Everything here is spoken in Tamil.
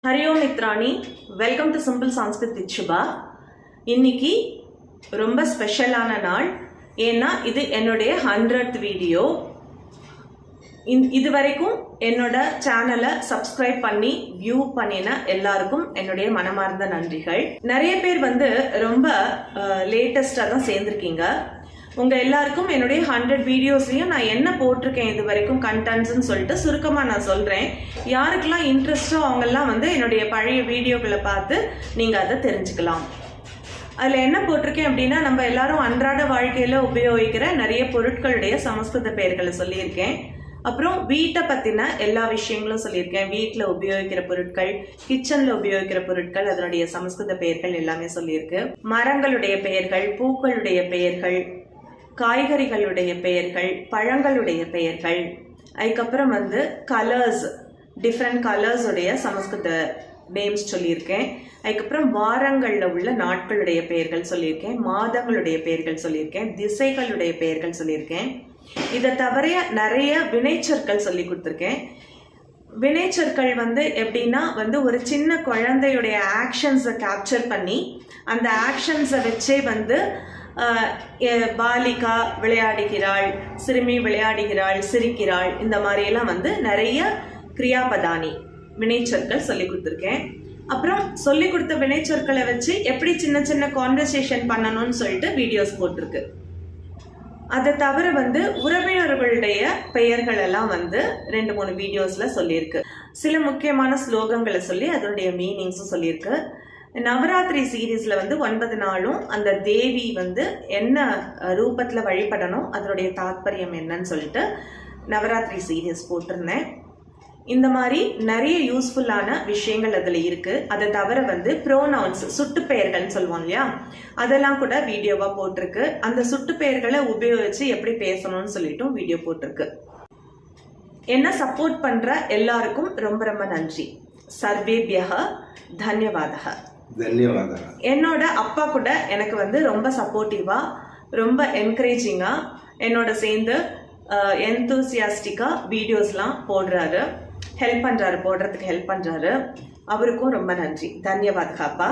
Hari Om Mitrani, welcome to Simple Sanskrit with Shubha. இன்னைக்கு ரொம்ப ஸ்பெஷலான நாள். ஏன்னா இது என்னுடைய 100th வீடியோ. இது வரைக்கும் என்னோட சேனலை சப்ஸ்கிரைப் பண்ணி வியூ பண்ணின எல்லாருக்கும் என்னுடைய மனமார்ந்த நன்றிகள். நிறைய பேர் ரொம்ப லேட்டஸ்டா தான் சேர்ந்திருக்கீங்க. உங்க எல்லாருக்கும் என்னுடைய 100 வீடியோஸ்லயும் நான் என்ன போட்டிருக்கேன் இது வரைக்கும் கண்டென்ட்ஸ்ன்னு சொல்லிட்டு சுருக்கமா நான் சொல்றேன். யாருக்கெல்லாம் இன்ட்ரெஸ்டோ அவங்கெல்லாம் என்னுடைய பழைய வீடியோக்களை பார்த்து நீங்க அதை தெரிஞ்சுக்கலாம். அதுல என்ன போட்டிருக்கேன் அப்படின்னா, நம்ம எல்லாரும் அன்றாட வாழ்க்கையில உபயோகிக்கிற நிறைய பொருட்களுடைய சமஸ்கிருத பெயர்களை சொல்லியிருக்கேன். அப்புறம் வீட்டை பத்தின எல்லா விஷயங்களும் சொல்லியிருக்கேன். வீட்டுல உபயோகிக்கிற பொருட்கள், கிச்சன்ல உபயோகிக்கிற பொருட்கள், அதனுடைய சமஸ்கிருத பெயர்கள் எல்லாமே சொல்லியிருக்கு. மரங்களுடைய பெயர்கள், பூக்களுடைய பெயர்கள், காய்கறிகளுடைய பெயர்கள், பழங்களுடைய பெயர்கள், அதுக்கப்புறம் கலர்ஸ், டிஃப்ரெண்ட் கலர்ஸ் உடைய சமஸ்கிருத நேம்ஸ் சொல்லியிருக்கேன். அதுக்கப்புறம் வாரங்கள்ல உள்ள நாட்களுடைய பெயர்கள் சொல்லியிருக்கேன். மாதங்களுடைய பெயர்கள் சொல்லியிருக்கேன். திசைகளுடைய பெயர்கள் சொல்லியிருக்கேன். இதை தவிர நிறைய வினைச்சொற்கள் சொல்லி கொடுத்துருக்கேன். வினைச்சொற்கள் எப்படின்னா ஒரு சின்ன குழந்தையுடைய ஆக்ஷன்ஸை கேப்சர் பண்ணி அந்த ஆக்ஷன்ஸை வச்சே பாலிகா விளையாடுகிறாள், சிறுமி விளையாடுகிறாள், சிரிக்கிறாள், இந்த மாதிரியெல்லாம் நிறைய கிரியாபதானி வினைச்சொற்கள் சொல்லி கொடுத்துருக்கேன். அப்புறம் சொல்லி கொடுத்த வினைச்சொற்களை வச்சு எப்படி சின்ன சின்ன கான்வர்சேஷன் பண்ணணும்னு சொல்லிட்டு வீடியோஸ் போட்டிருக்கு. அதை தவிர உறவினர்களுடைய பெயர்கள் எல்லாம் 2-3 வீடியோஸ்ல சொல்லியிருக்கு. சில முக்கியமான ஸ்லோகங்களை சொல்லி அதனுடைய மீனிங்ஸும் சொல்லியிருக்கு. நவராத்திரி சீரீஸ்ல 9 நாளும் அந்த தேவி என்ன ரூபத்துல வழிபடணும், அதனுடைய தாத்பரியம் என்னன்னு சொல்லிட்டு நவராத்திரி சீரீஸ் போட்டிருந்தேன். இந்த மாதிரி நிறைய யூஸ்ஃபுல்லான விஷயங்கள் அதுல இருக்கு. அதை தவிர ப்ரோனவுன்ஸ், சுட்டு பெயர்கள்னு சொல்லுவோம் இல்லையா, அதெல்லாம் கூட வீடியோவா போட்டிருக்கு. அந்த சுட்டு பெயர்களை உபயோகிச்சு எப்படி பேசணும்னு சொல்லிட்டும் வீடியோ போட்டிருக்கு. என்ன சப்போர்ட் பண்ற எல்லாருக்கும் ரொம்ப ரொம்ப நன்றி. சர்வேபியஹ தன்யவாதஹ. என்னோட அப்பா கூட எனக்கு ரொம்ப சப்போர்ட்டிவா, ரொம்ப என்கரேஜிங்கா என்னோட சேர்ந்து என்தூசியாஸ்டிக்கா வீடியோஸ்லாம் போடுறாரு, ஹெல்ப் பண்றாரு, போடுறதுக்கு ஹெல்ப் பண்றாரு. அவருக்கும் ரொம்ப நன்றி. தன்யவாதா அப்பா.